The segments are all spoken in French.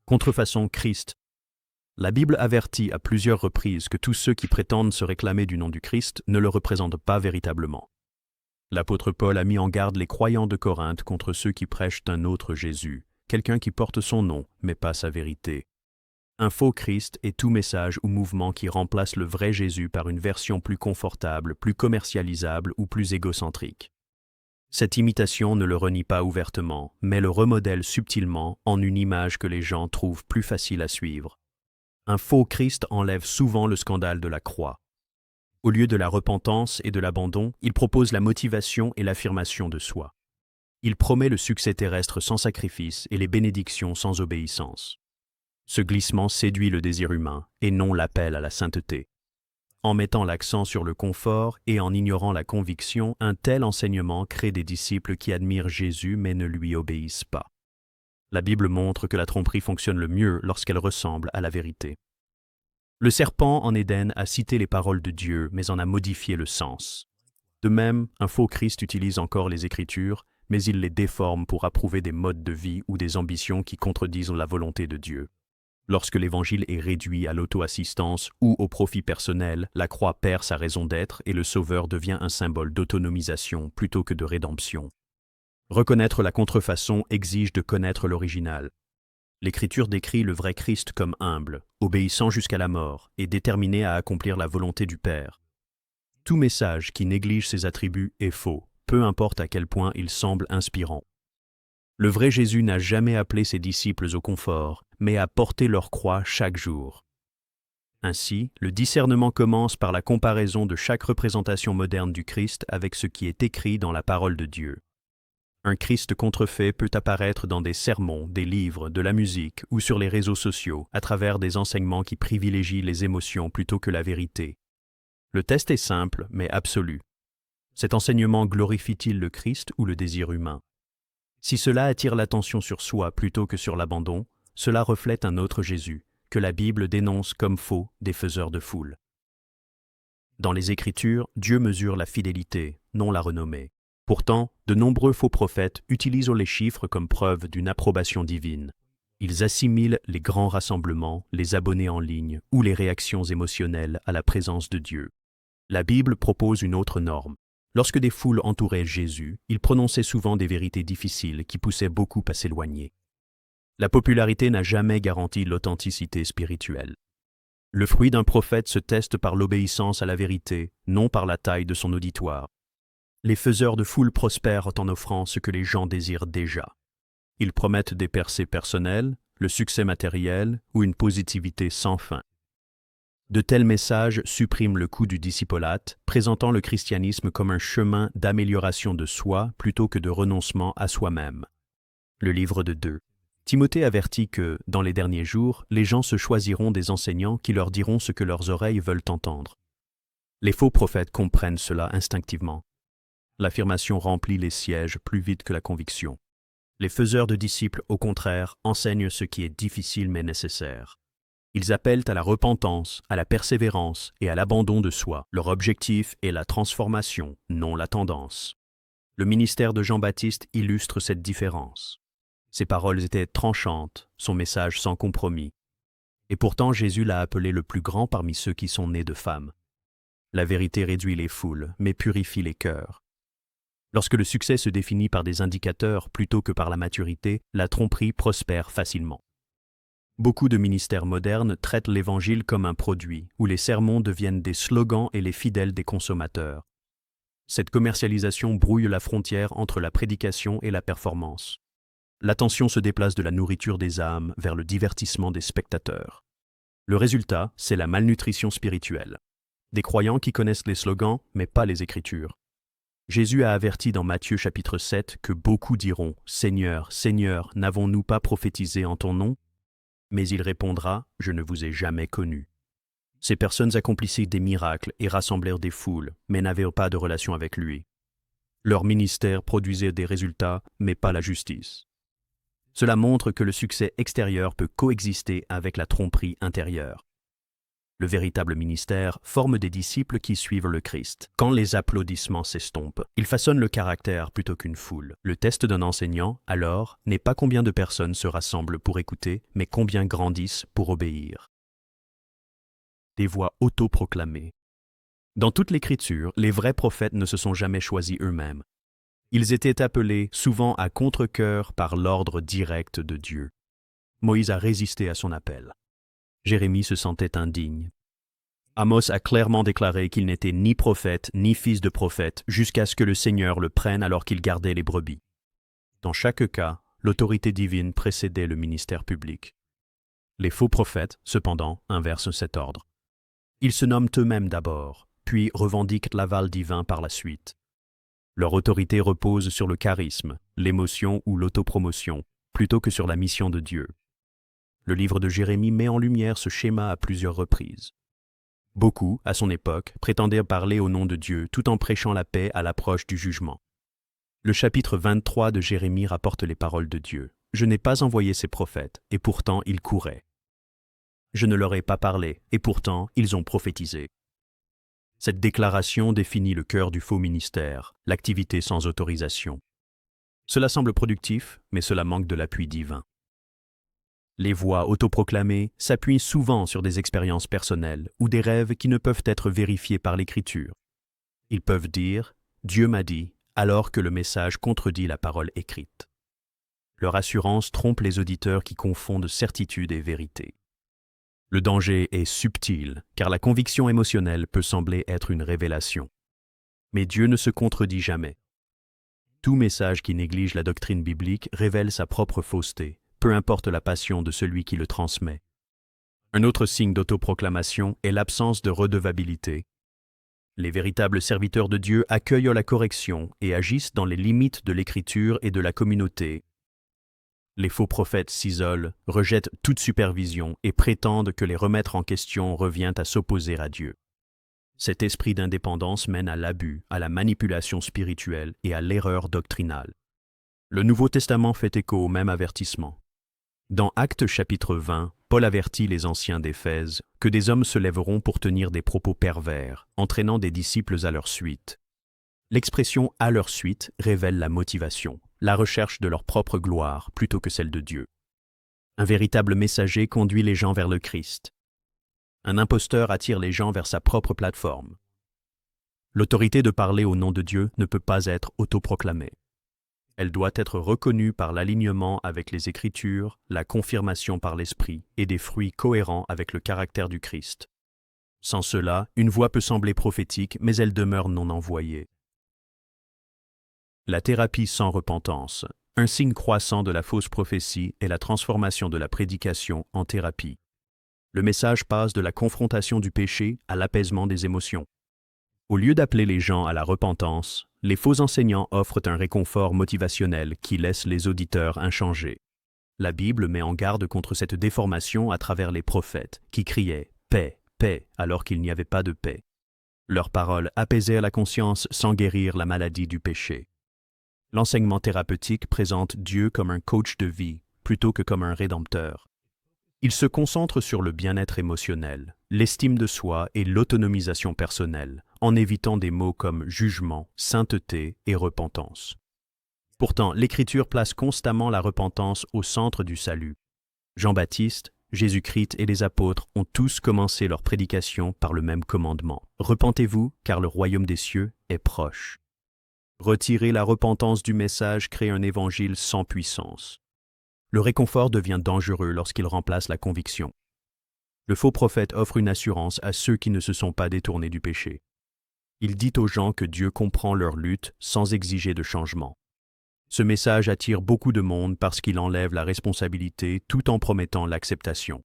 Contrefaçon Christ. La Bible avertit à plusieurs reprises que tous ceux qui prétendent se réclamer du nom du Christ ne le représentent pas véritablement. L'apôtre Paul a mis en garde les croyants de Corinthe contre ceux qui prêchent un autre Jésus, quelqu'un qui porte son nom mais pas sa vérité. Un faux Christ est tout message ou mouvement qui remplace le vrai Jésus par une version plus confortable, plus commercialisable ou plus égocentrique. Cette imitation ne le renie pas ouvertement, mais le remodèle subtilement en une image que les gens trouvent plus facile à suivre. Un faux Christ enlève souvent le scandale de la croix. Au lieu de la repentance et de l'abandon, il propose la motivation et l'affirmation de soi. Il promet le succès terrestre sans sacrifice et les bénédictions sans obéissance. Ce glissement séduit le désir humain et non l'appel à la sainteté. En mettant l'accent sur le confort et en ignorant la conviction, un tel enseignement crée des disciples qui admirent Jésus mais ne lui obéissent pas. La Bible montre que la tromperie fonctionne le mieux lorsqu'elle ressemble à la vérité. Le serpent en Éden a cité les paroles de Dieu mais en a modifié le sens. De même, un faux Christ utilise encore les Écritures, mais il les déforme pour approuver des modes de vie ou des ambitions qui contredisent la volonté de Dieu. Lorsque l'Évangile est réduit à l'auto-assistance ou au profit personnel, la croix perd sa raison d'être et le Sauveur devient un symbole d'autonomisation plutôt que de rédemption. Reconnaître la contrefaçon exige de connaître l'original. L'Écriture décrit le vrai Christ comme humble, obéissant jusqu'à la mort et déterminé à accomplir la volonté du Père. Tout message qui néglige ses attributs est faux, peu importe à quel point il semble inspirant. Le vrai Jésus n'a jamais appelé ses disciples au confort, mais à porter leur croix chaque jour. Ainsi, le discernement commence par la comparaison de chaque représentation moderne du Christ avec ce qui est écrit dans la parole de Dieu. Un Christ contrefait peut apparaître dans des sermons, des livres, de la musique ou sur les réseaux sociaux, à travers des enseignements qui privilégient les émotions plutôt que la vérité. Le test est simple, mais absolu. Cet enseignement glorifie-t-il le Christ ou le désir humain? Si cela attire l'attention sur soi plutôt que sur l'abandon, cela reflète un autre Jésus, que la Bible dénonce comme faux des faiseurs de foule. Dans les Écritures, Dieu mesure la fidélité, non la renommée. Pourtant, de nombreux faux prophètes utilisent les chiffres comme preuve d'une approbation divine. Ils assimilent les grands rassemblements, les abonnés en ligne ou les réactions émotionnelles à la présence de Dieu. La Bible propose une autre norme. Lorsque des foules entouraient Jésus, il prononçait souvent des vérités difficiles qui poussaient beaucoup à s'éloigner. La popularité n'a jamais garanti l'authenticité spirituelle. Le fruit d'un prophète se teste par l'obéissance à la vérité, non par la taille de son auditoire. Les faiseurs de foule prospèrent en offrant ce que les gens désirent déjà. Ils promettent des percées personnelles, le succès matériel ou une positivité sans fin. De tels messages suppriment le coût du discipolat, présentant le christianisme comme un chemin d'amélioration de soi plutôt que de renoncement à soi-même. Le livre de 2. Timothée avertit que, dans les derniers jours, les gens se choisiront des enseignants qui leur diront ce que leurs oreilles veulent entendre. Les faux prophètes comprennent cela instinctivement. L'affirmation remplit les sièges plus vite que la conviction. Les faiseurs de disciples, au contraire, enseignent ce qui est difficile mais nécessaire. Ils appellent à la repentance, à la persévérance et à l'abandon de soi. Leur objectif est la transformation, non la tendance. Le ministère de Jean-Baptiste illustre cette différence. Ses paroles étaient tranchantes, son message sans compromis. Et pourtant Jésus l'a appelé le plus grand parmi ceux qui sont nés de femmes. La vérité réduit les foules, mais purifie les cœurs. Lorsque le succès se définit par des indicateurs plutôt que par la maturité, la tromperie prospère facilement. Beaucoup de ministères modernes traitent l'Évangile comme un produit, où les sermons deviennent des slogans et les fidèles des consommateurs. Cette commercialisation brouille la frontière entre la prédication et la performance. L'attention se déplace de la nourriture des âmes vers le divertissement des spectateurs. Le résultat, c'est la malnutrition spirituelle. Des croyants qui connaissent les slogans, mais pas les Écritures. Jésus a averti dans Matthieu chapitre 7 que beaucoup diront « Seigneur, Seigneur, n'avons-nous pas prophétisé en ton nom ?» Mais il répondra « Je ne vous ai jamais connu ». Ces personnes accomplissaient des miracles et rassemblèrent des foules, mais n'avaient pas de relation avec lui. Leur ministère produisait des résultats, mais pas la justice. Cela montre que le succès extérieur peut coexister avec la tromperie intérieure. Le véritable ministère forme des disciples qui suivent le Christ. Quand les applaudissements s'estompent, ils façonnent le caractère plutôt qu'une foule. Le test d'un enseignant, alors, n'est pas combien de personnes se rassemblent pour écouter, mais combien grandissent pour obéir. Des voix autoproclamées. Dans toute l'Écriture, les vrais prophètes ne se sont jamais choisis eux-mêmes. Ils étaient appelés, souvent à contre-cœur, par l'ordre direct de Dieu. Moïse a résisté à son appel. Jérémie se sentait indigne. Amos a clairement déclaré qu'il n'était ni prophète ni fils de prophète jusqu'à ce que le Seigneur le prenne alors qu'il gardait les brebis. Dans chaque cas, l'autorité divine précédait le ministère public. Les faux prophètes, cependant, inversent cet ordre. Ils se nomment eux-mêmes d'abord, puis revendiquent l'aval divin par la suite. Leur autorité repose sur le charisme, l'émotion ou l'autopromotion, plutôt que sur la mission de Dieu. Le livre de Jérémie met en lumière ce schéma à plusieurs reprises. Beaucoup, à son époque, prétendaient parler au nom de Dieu tout en prêchant la paix à l'approche du jugement. Le chapitre 23 de Jérémie rapporte les paroles de Dieu. « Je n'ai pas envoyé ces prophètes, et pourtant ils couraient. Je ne leur ai pas parlé, et pourtant ils ont prophétisé. » Cette déclaration définit le cœur du faux ministère, l'activité sans autorisation. Cela semble productif, mais cela manque de l'appui divin. Les voix autoproclamées s'appuient souvent sur des expériences personnelles ou des rêves qui ne peuvent être vérifiés par l'Écriture. Ils peuvent dire « Dieu m'a dit » alors que le message contredit la parole écrite. Leur assurance trompe les auditeurs qui confondent certitude et vérité. Le danger est subtil, car la conviction émotionnelle peut sembler être une révélation. Mais Dieu ne se contredit jamais. Tout message qui néglige la doctrine biblique révèle sa propre fausseté, peu importe la passion de celui qui le transmet. Un autre signe d'autoproclamation est l'absence de redevabilité. Les véritables serviteurs de Dieu accueillent la correction et agissent dans les limites de l'Écriture et de la communauté. Les faux prophètes s'isolent, rejettent toute supervision et prétendent que les remettre en question revient à s'opposer à Dieu. Cet esprit d'indépendance mène à l'abus, à la manipulation spirituelle et à l'erreur doctrinale. Le Nouveau Testament fait écho au même avertissement. Dans Actes chapitre 20, Paul avertit les anciens d'Éphèse que des hommes se lèveront pour tenir des propos pervers, entraînant des disciples à leur suite. L'expression « à leur suite » révèle la motivation, la recherche de leur propre gloire plutôt que celle de Dieu. Un véritable messager conduit les gens vers le Christ. Un imposteur attire les gens vers sa propre plateforme. L'autorité de parler au nom de Dieu ne peut pas être autoproclamée. Elle doit être reconnue par l'alignement avec les Écritures, la confirmation par l'Esprit et des fruits cohérents avec le caractère du Christ. Sans cela, une voix peut sembler prophétique, mais elle demeure non envoyée. La thérapie sans repentance. Un signe croissant de la fausse prophétie est la transformation de la prédication en thérapie. Le message passe de la confrontation du péché à l'apaisement des émotions. Au lieu d'appeler les gens à la repentance, les faux enseignants offrent un réconfort motivationnel qui laisse les auditeurs inchangés. La Bible met en garde contre cette déformation à travers les prophètes qui criaient « paix, paix » alors qu'il n'y avait pas de paix. Leurs paroles apaisaient la conscience sans guérir la maladie du péché. L'enseignement thérapeutique présente Dieu comme un coach de vie plutôt que comme un rédempteur. Il se concentre sur le bien-être émotionnel, l'estime de soi et l'autonomisation personnelle, en évitant des mots comme jugement, sainteté et repentance. Pourtant, l'Écriture place constamment la repentance au centre du salut. Jean-Baptiste, Jésus-Christ et les apôtres ont tous commencé leur prédication par le même commandement. « Repentez-vous, car le royaume des cieux est proche. » Retirer la repentance du message crée un évangile sans puissance. Le réconfort devient dangereux lorsqu'il remplace la conviction. Le faux prophète offre une assurance à ceux qui ne se sont pas détournés du péché. Il dit aux gens que Dieu comprend leur lutte sans exiger de changement. Ce message attire beaucoup de monde parce qu'il enlève la responsabilité tout en promettant l'acceptation.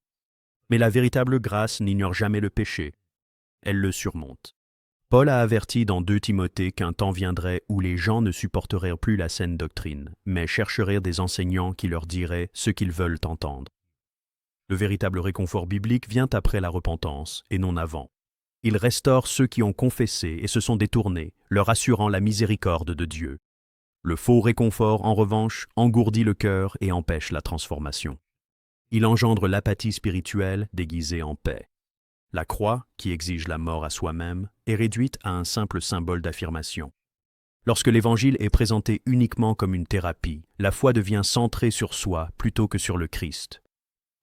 Mais la véritable grâce n'ignore jamais le péché. Elle le surmonte. Paul a averti dans 2 Timothée qu'un temps viendrait où les gens ne supporteraient plus la saine doctrine, mais chercheraient des enseignants qui leur diraient ce qu'ils veulent entendre. Le véritable réconfort biblique vient après la repentance et non avant. Il restaure ceux qui ont confessé et se sont détournés, leur assurant la miséricorde de Dieu. Le faux réconfort, en revanche, engourdit le cœur et empêche la transformation. Il engendre l'apathie spirituelle déguisée en paix. La croix, qui exige la mort à soi-même, est réduite à un simple symbole d'affirmation. Lorsque l'Évangile est présenté uniquement comme une thérapie, la foi devient centrée sur soi plutôt que sur le Christ.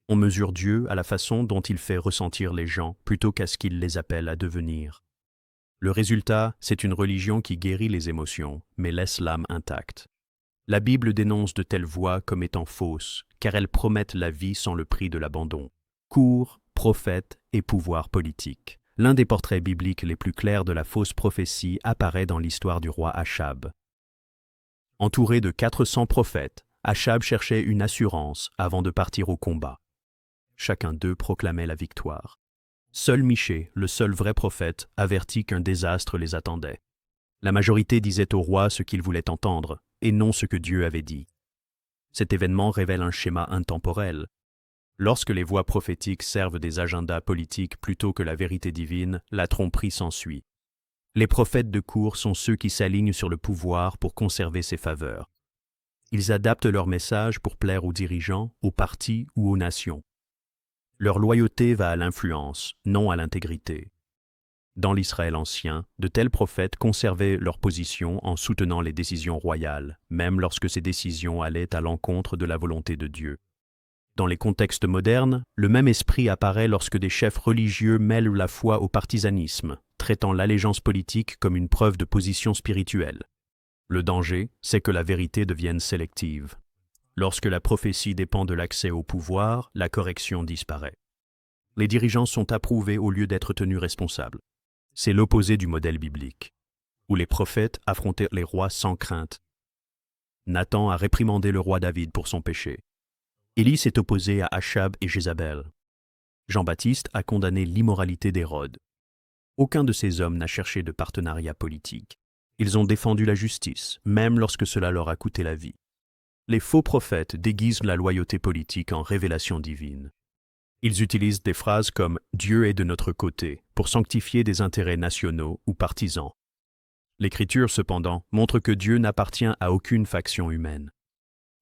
On mesure Dieu à la façon dont il fait ressentir les gens plutôt qu'à ce qu'il les appelle à devenir. Le résultat, c'est une religion qui guérit les émotions, mais laisse l'âme intacte. La Bible dénonce de telles voies comme étant fausses, car elles promettent la vie sans le prix de l'abandon. Cours, prophète et pouvoir politique. L'un des portraits bibliques les plus clairs de la fausse prophétie apparaît dans l'histoire du roi Achab. Entouré de 400 prophètes, Achab cherchait une assurance avant de partir au combat. Chacun d'eux proclamait la victoire. Seul Michée, le seul vrai prophète, avertit qu'un désastre les attendait. La majorité disait au roi ce qu'il voulait entendre, et non ce que Dieu avait dit. Cet événement révèle un schéma intemporel. Lorsque les voix prophétiques servent des agendas politiques plutôt que la vérité divine, la tromperie s'ensuit. Les prophètes de cour sont ceux qui s'alignent sur le pouvoir pour conserver ses faveurs. Ils adaptent leur message pour plaire aux dirigeants, aux partis ou aux nations. Leur loyauté va à l'influence, non à l'intégrité. Dans l'Israël ancien, de tels prophètes conservaient leur position en soutenant les décisions royales, même lorsque ces décisions allaient à l'encontre de la volonté de Dieu. Dans les contextes modernes, le même esprit apparaît lorsque des chefs religieux mêlent la foi au partisanisme, traitant l'allégeance politique comme une preuve de position spirituelle. Le danger, c'est que la vérité devienne sélective. Lorsque la prophétie dépend de l'accès au pouvoir, la correction disparaît. Les dirigeants sont approuvés au lieu d'être tenus responsables. C'est l'opposé du modèle biblique, où les prophètes affrontaient les rois sans crainte. Nathan a réprimandé le roi David pour son péché. Élie s'est opposé à Achab et Jézabel. Jean-Baptiste a condamné l'immoralité d'Hérode. Aucun de ces hommes n'a cherché de partenariat politique. Ils ont défendu la justice, même lorsque cela leur a coûté la vie. Les faux prophètes déguisent la loyauté politique en révélation divine. Ils utilisent des phrases comme « Dieu est de notre côté » pour sanctifier des intérêts nationaux ou partisans. L'Écriture, cependant, montre que Dieu n'appartient à aucune faction humaine.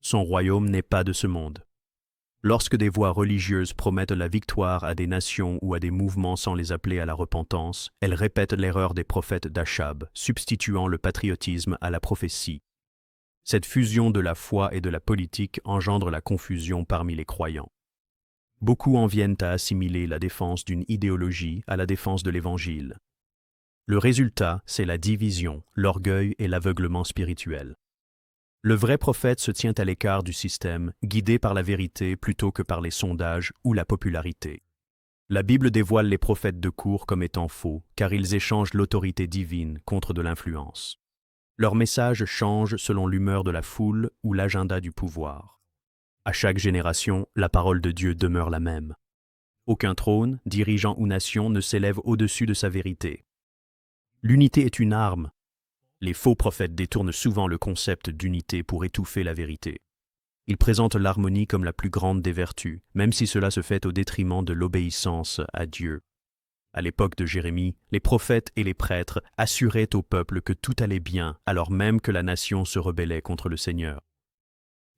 Son royaume n'est pas de ce monde. Lorsque des voix religieuses promettent la victoire à des nations ou à des mouvements sans les appeler à la repentance, elles répètent l'erreur des prophètes d'Achab, substituant le patriotisme à la prophétie. Cette fusion de la foi et de la politique engendre la confusion parmi les croyants. Beaucoup en viennent à assimiler la défense d'une idéologie à la défense de l'Évangile. Le résultat, c'est la division, l'orgueil et l'aveuglement spirituel. Le vrai prophète se tient à l'écart du système, guidé par la vérité plutôt que par les sondages ou la popularité. La Bible dévoile les prophètes de cour comme étant faux, car ils échangent l'autorité divine contre de l'influence. Leur message change selon l'humeur de la foule ou l'agenda du pouvoir. À chaque génération, la parole de Dieu demeure la même. Aucun trône, dirigeant ou nation ne s'élève au-dessus de sa vérité. L'unité est une arme. Les faux prophètes détournent souvent le concept d'unité pour étouffer la vérité. Ils présentent l'harmonie comme la plus grande des vertus, même si cela se fait au détriment de l'obéissance à Dieu. À l'époque de Jérémie, les prophètes et les prêtres assuraient au peuple que tout allait bien, alors même que la nation se rebellait contre le Seigneur.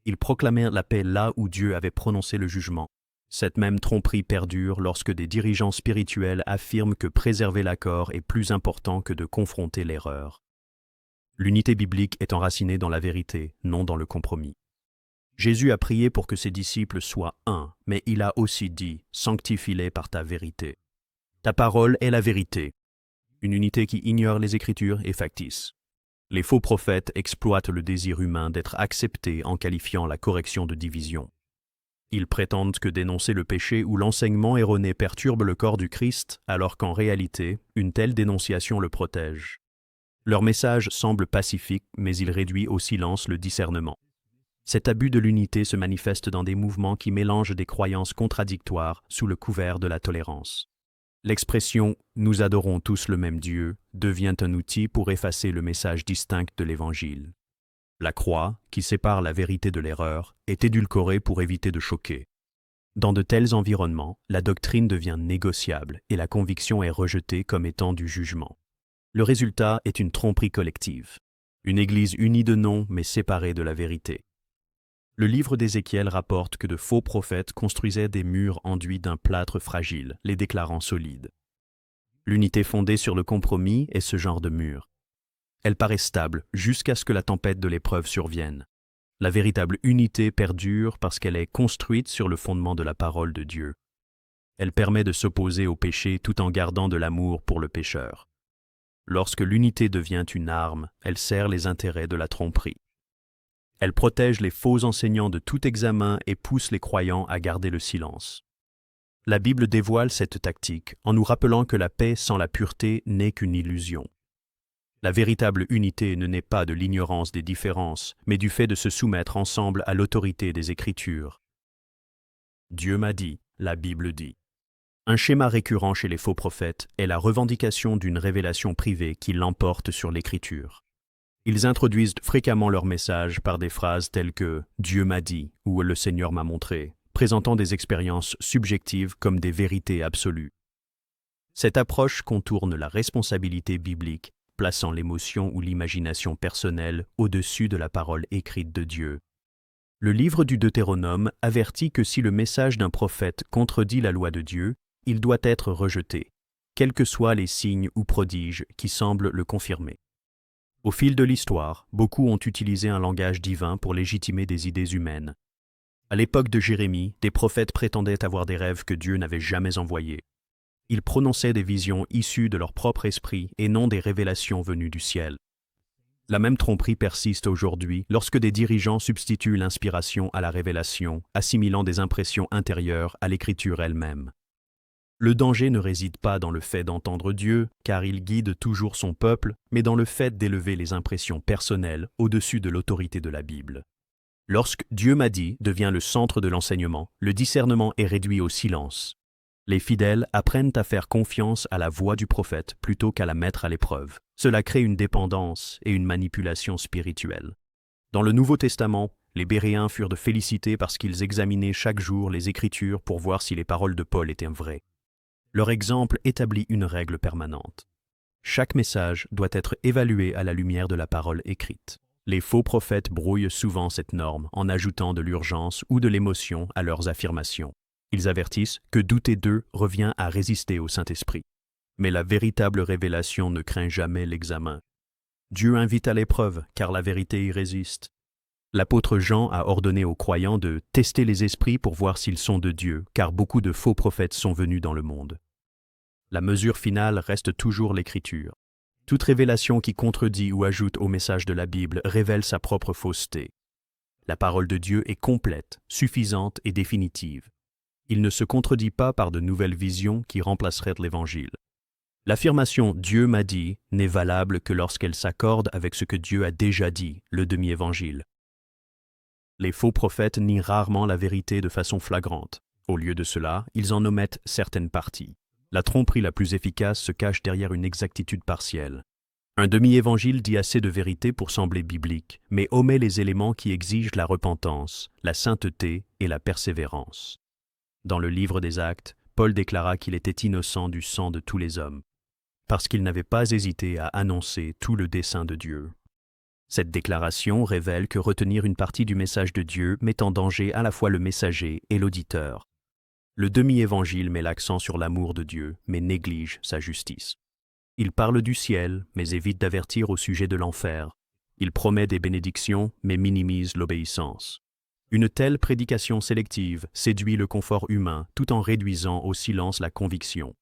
Ils proclamèrent la paix là où Dieu avait prononcé le jugement. Cette même tromperie perdure lorsque des dirigeants spirituels affirment que préserver l'accord est plus important que de confronter l'erreur. L'unité biblique est enracinée dans la vérité, non dans le compromis. Jésus a prié pour que ses disciples soient un, mais il a aussi dit « Sanctifie-les par ta vérité ». Ta parole est la vérité. Une unité qui ignore les Écritures est factice. Les faux prophètes exploitent le désir humain d'être accepté en qualifiant la correction de division. Ils prétendent que dénoncer le péché ou l'enseignement erroné perturbe le corps du Christ, alors qu'en réalité, une telle dénonciation le protège. Leur message semble pacifique, mais il réduit au silence le discernement. Cet abus de l'unité se manifeste dans des mouvements qui mélangent des croyances contradictoires sous le couvert de la tolérance. L'expression « nous adorons tous le même Dieu » devient un outil pour effacer le message distinct de l'Évangile. La croix, qui sépare la vérité de l'erreur, est édulcorée pour éviter de choquer. Dans de tels environnements, la doctrine devient négociable et la conviction est rejetée comme étant du jugement. Le résultat est une tromperie collective. Une Église unie de nom mais séparée de la vérité. Le livre d'Ézéchiel rapporte que de faux prophètes construisaient des murs enduits d'un plâtre fragile, les déclarant solides. L'unité fondée sur le compromis est ce genre de mur. Elle paraît stable jusqu'à ce que la tempête de l'épreuve survienne. La véritable unité perdure parce qu'elle est construite sur le fondement de la parole de Dieu. Elle permet de s'opposer au péché tout en gardant de l'amour pour le pécheur. Lorsque l'unité devient une arme, elle sert les intérêts de la tromperie. Elle protège les faux enseignants de tout examen et pousse les croyants à garder le silence. La Bible dévoile cette tactique en nous rappelant que la paix sans la pureté n'est qu'une illusion. La véritable unité ne naît pas de l'ignorance des différences, mais du fait de se soumettre ensemble à l'autorité des Écritures. Dieu m'a dit, la Bible dit. Un schéma récurrent chez les faux prophètes est la revendication d'une révélation privée qui l'emporte sur l'Écriture. Ils introduisent fréquemment leur message par des phrases telles que « Dieu m'a dit » ou « Le Seigneur m'a montré », présentant des expériences subjectives comme des vérités absolues. Cette approche contourne la responsabilité biblique, plaçant l'émotion ou l'imagination personnelle au-dessus de la parole écrite de Dieu. Le livre du Deutéronome avertit que si le message d'un prophète contredit la loi de Dieu, il doit être rejeté, quels que soient les signes ou prodiges qui semblent le confirmer. Au fil de l'histoire, beaucoup ont utilisé un langage divin pour légitimer des idées humaines. À l'époque de Jérémie, des prophètes prétendaient avoir des rêves que Dieu n'avait jamais envoyés. Ils prononçaient des visions issues de leur propre esprit et non des révélations venues du ciel. La même tromperie persiste aujourd'hui lorsque des dirigeants substituent l'inspiration à la révélation, assimilant des impressions intérieures à l'écriture elle-même. Le danger ne réside pas dans le fait d'entendre Dieu, car il guide toujours son peuple, mais dans le fait d'élever les impressions personnelles au-dessus de l'autorité de la Bible. Lorsque « Dieu m'a dit » devient le centre de l'enseignement, le discernement est réduit au silence. Les fidèles apprennent à faire confiance à la voix du prophète plutôt qu'à la mettre à l'épreuve. Cela crée une dépendance et une manipulation spirituelle. Dans le Nouveau Testament, les Béréens furent de félicité parce qu'ils examinaient chaque jour les Écritures pour voir si les paroles de Paul étaient vraies. Leur exemple établit une règle permanente. Chaque message doit être évalué à la lumière de la parole écrite. Les faux prophètes brouillent souvent cette norme en ajoutant de l'urgence ou de l'émotion à leurs affirmations. Ils avertissent que douter d'eux revient à résister au Saint-Esprit. Mais la véritable révélation ne craint jamais l'examen. Dieu invite à l'épreuve, car la vérité y résiste. L'apôtre Jean a ordonné aux croyants de tester les esprits pour voir s'ils sont de Dieu, car beaucoup de faux prophètes sont venus dans le monde. La mesure finale reste toujours l'Écriture. Toute révélation qui contredit ou ajoute au message de la Bible révèle sa propre fausseté. La parole de Dieu est complète, suffisante et définitive. Il ne se contredit pas par de nouvelles visions qui remplaceraient l'Évangile. L'affirmation « Dieu m'a dit » n'est valable que lorsqu'elle s'accorde avec ce que Dieu a déjà dit, le demi-évangile. Les faux prophètes nient rarement la vérité de façon flagrante. Au lieu de cela, ils en omettent certaines parties. La tromperie la plus efficace se cache derrière une exactitude partielle. Un demi-évangile dit assez de vérité pour sembler biblique, mais omet les éléments qui exigent la repentance, la sainteté et la persévérance. Dans le livre des Actes, Paul déclara qu'il était innocent du sang de tous les hommes, parce qu'il n'avait pas hésité à annoncer tout le dessein de Dieu. Cette déclaration révèle que retenir une partie du message de Dieu met en danger à la fois le messager et l'auditeur. Le demi-évangile met l'accent sur l'amour de Dieu, mais néglige sa justice. Il parle du ciel, mais évite d'avertir au sujet de l'enfer. Il promet des bénédictions, mais minimise l'obéissance. Une telle prédication sélective séduit le confort humain tout en réduisant au silence la conviction.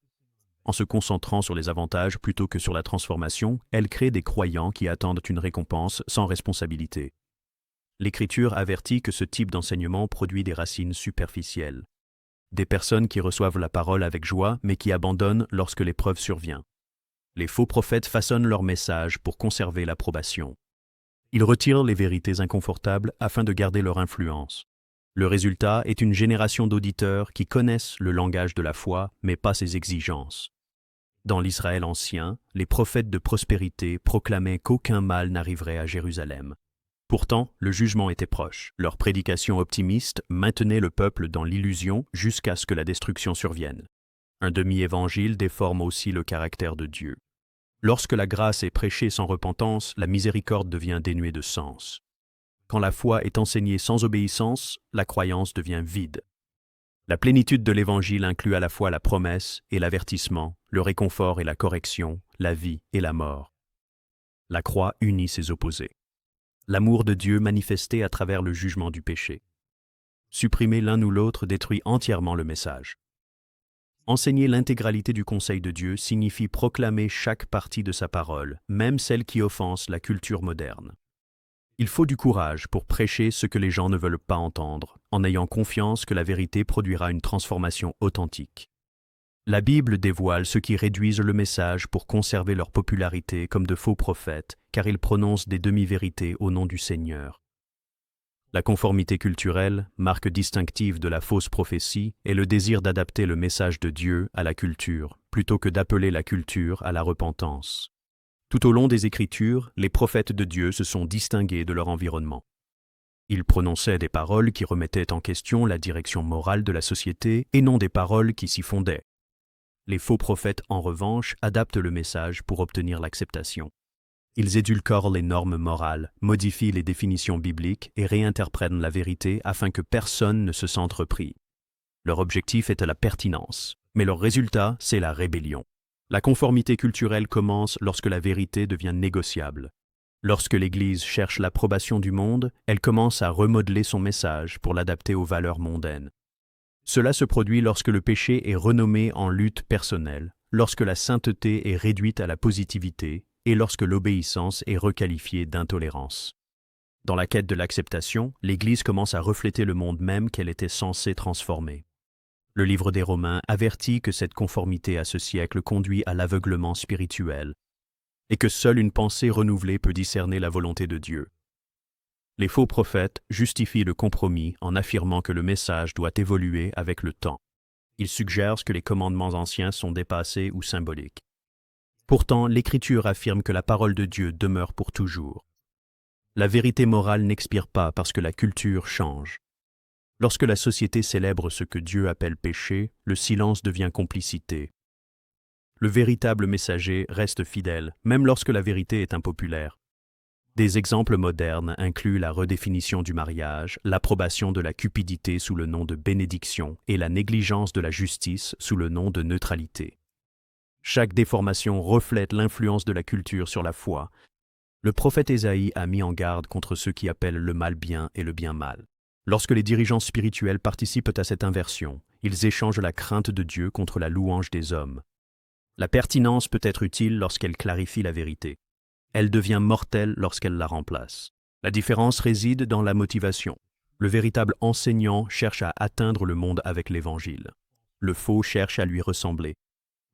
En se concentrant sur les avantages plutôt que sur la transformation, elle crée des croyants qui attendent une récompense sans responsabilité. L'Écriture avertit que ce type d'enseignement produit des racines superficielles. Des personnes qui reçoivent la parole avec joie mais qui abandonnent lorsque l'épreuve survient. Les faux prophètes façonnent leur message pour conserver l'approbation. Ils retirent les vérités inconfortables afin de garder leur influence. Le résultat est une génération d'auditeurs qui connaissent le langage de la foi mais pas ses exigences. Dans l'Israël ancien, les prophètes de prospérité proclamaient qu'aucun mal n'arriverait à Jérusalem. Pourtant, le jugement était proche. Leur prédication optimiste maintenait le peuple dans l'illusion jusqu'à ce que la destruction survienne. Un demi-évangile déforme aussi le caractère de Dieu. Lorsque la grâce est prêchée sans repentance, la miséricorde devient dénuée de sens. Quand la foi est enseignée sans obéissance, la croyance devient vide. La plénitude de l'Évangile inclut à la fois la promesse et l'avertissement, le réconfort et la correction, la vie et la mort. La croix unit ces opposés. L'amour de Dieu manifesté à travers le jugement du péché. Supprimer l'un ou l'autre détruit entièrement le message. Enseigner l'intégralité du conseil de Dieu signifie proclamer chaque partie de sa parole, même celle qui offense la culture moderne. Il faut du courage pour prêcher ce que les gens ne veulent pas entendre, en ayant confiance que la vérité produira une transformation authentique. La Bible dévoile ceux qui réduisent le message pour conserver leur popularité comme de faux prophètes, car ils prononcent des demi-vérités au nom du Seigneur. La conformité culturelle, marque distinctive de la fausse prophétie, est le désir d'adapter le message de Dieu à la culture, plutôt que d'appeler la culture à la repentance. Tout au long des Écritures, les prophètes de Dieu se sont distingués de leur environnement. Ils prononçaient des paroles qui remettaient en question la direction morale de la société et non des paroles qui s'y fondaient. Les faux prophètes, en revanche, adaptent le message pour obtenir l'acceptation. Ils édulcorent les normes morales, modifient les définitions bibliques et réinterprètent la vérité afin que personne ne se sente repris. Leur objectif est la pertinence, mais leur résultat, c'est la rébellion. La conformité culturelle commence lorsque la vérité devient négociable. Lorsque l'Église cherche l'approbation du monde, elle commence à remodeler son message pour l'adapter aux valeurs mondaines. Cela se produit lorsque le péché est renommé en lutte personnelle, lorsque la sainteté est réduite à la positivité, et lorsque l'obéissance est requalifiée d'intolérance. Dans la quête de l'acceptation, l'Église commence à refléter le monde même qu'elle était censée transformer. Le livre des Romains avertit que cette conformité à ce siècle conduit à l'aveuglement spirituel, et que seule une pensée renouvelée peut discerner la volonté de Dieu. Les faux prophètes justifient le compromis en affirmant que le message doit évoluer avec le temps. Ils suggèrent que les commandements anciens sont dépassés ou symboliques. Pourtant, l'Écriture affirme que la parole de Dieu demeure pour toujours. La vérité morale n'expire pas parce que la culture change. Lorsque la société célèbre ce que Dieu appelle péché, le silence devient complicité. Le véritable messager reste fidèle, même lorsque la vérité est impopulaire. Des exemples modernes incluent la redéfinition du mariage, l'approbation de la cupidité sous le nom de bénédiction et la négligence de la justice sous le nom de neutralité. Chaque déformation reflète l'influence de la culture sur la foi. Le prophète Ésaïe a mis en garde contre ceux qui appellent le mal bien et le bien mal. Lorsque les dirigeants spirituels participent à cette inversion, ils échangent la crainte de Dieu contre la louange des hommes. La pertinence peut être utile lorsqu'elle clarifie la vérité. Elle devient mortelle lorsqu'elle la remplace. La différence réside dans la motivation. Le véritable enseignant cherche à atteindre le monde avec l'Évangile. Le faux cherche à lui ressembler.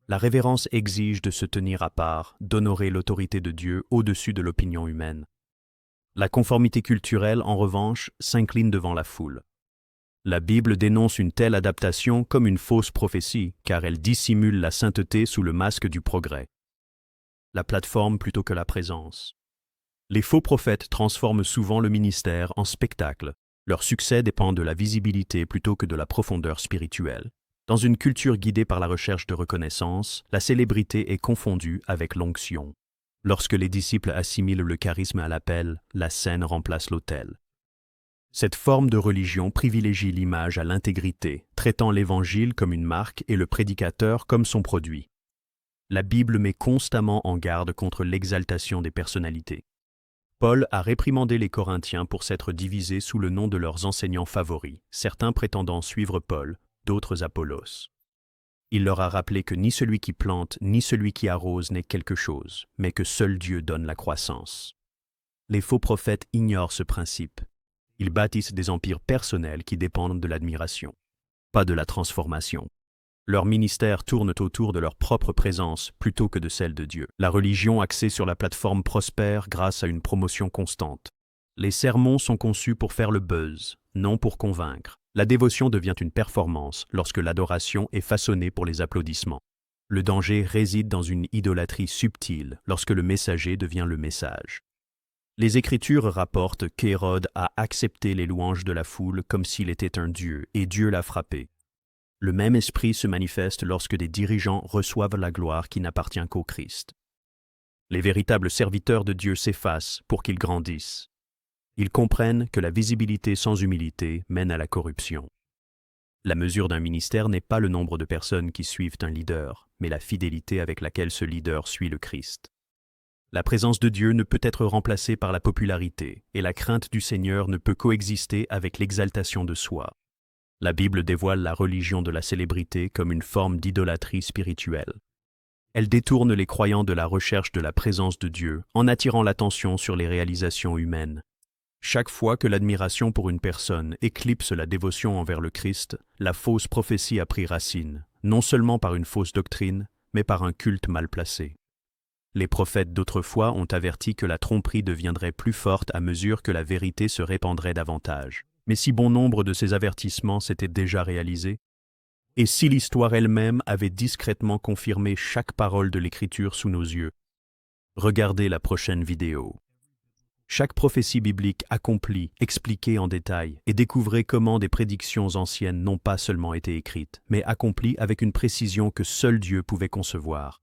La révérence exige de se tenir à part, d'honorer l'autorité de Dieu au-dessus de l'opinion humaine. La conformité culturelle, en revanche, s'incline devant la foule. La Bible dénonce une telle adaptation comme une fausse prophétie, car elle dissimule la sainteté sous le masque du progrès. La plateforme plutôt que la présence. Les faux prophètes transforment souvent le ministère en spectacle. Leur succès dépend de la visibilité plutôt que de la profondeur spirituelle. Dans une culture guidée par la recherche de reconnaissance, la célébrité est confondue avec l'onction. Lorsque les disciples assimilent le charisme à l'appel, la scène remplace l'autel. Cette forme de religion privilégie l'image à l'intégrité, traitant l'Évangile comme une marque et le prédicateur comme son produit. La Bible met constamment en garde contre l'exaltation des personnalités. Paul a réprimandé les Corinthiens pour s'être divisés sous le nom de leurs enseignants favoris, certains prétendant suivre Paul, d'autres Apollos. Il leur a rappelé que ni celui qui plante ni celui qui arrose n'est quelque chose, mais que seul Dieu donne la croissance. Les faux prophètes ignorent ce principe. Ils bâtissent des empires personnels qui dépendent de l'admiration, pas de la transformation. Leur ministère tourne autour de leur propre présence plutôt que de celle de Dieu. La religion axée sur la plateforme prospère grâce à une promotion constante. Les sermons sont conçus pour faire le buzz, non pour convaincre. La dévotion devient une performance lorsque l'adoration est façonnée pour les applaudissements. Le danger réside dans une idolâtrie subtile lorsque le messager devient le message. Les Écritures rapportent qu'Hérode a accepté les louanges de la foule comme s'il était un dieu, et Dieu l'a frappé. Le même esprit se manifeste lorsque des dirigeants reçoivent la gloire qui n'appartient qu'au Christ. Les véritables serviteurs de Dieu s'effacent pour qu'ils grandissent. Ils comprennent que la visibilité sans humilité mène à la corruption. La mesure d'un ministère n'est pas le nombre de personnes qui suivent un leader, mais la fidélité avec laquelle ce leader suit le Christ. La présence de Dieu ne peut être remplacée par la popularité, et la crainte du Seigneur ne peut coexister avec l'exaltation de soi. La Bible dévoile la religion de la célébrité comme une forme d'idolâtrie spirituelle. Elle détourne les croyants de la recherche de la présence de Dieu en attirant l'attention sur les réalisations humaines. Chaque fois que l'admiration pour une personne éclipse la dévotion envers le Christ, la fausse prophétie a pris racine, non seulement par une fausse doctrine, mais par un culte mal placé. Les prophètes d'autrefois ont averti que la tromperie deviendrait plus forte à mesure que la vérité se répandrait davantage. Mais si bon nombre de ces avertissements s'étaient déjà réalisés, et si l'histoire elle-même avait discrètement confirmé chaque parole de l'Écriture sous nos yeux, regardez la prochaine vidéo. Chaque prophétie biblique accomplie, expliquée en détail, et découvrez comment des prédictions anciennes n'ont pas seulement été écrites, mais accomplies avec une précision que seul Dieu pouvait concevoir.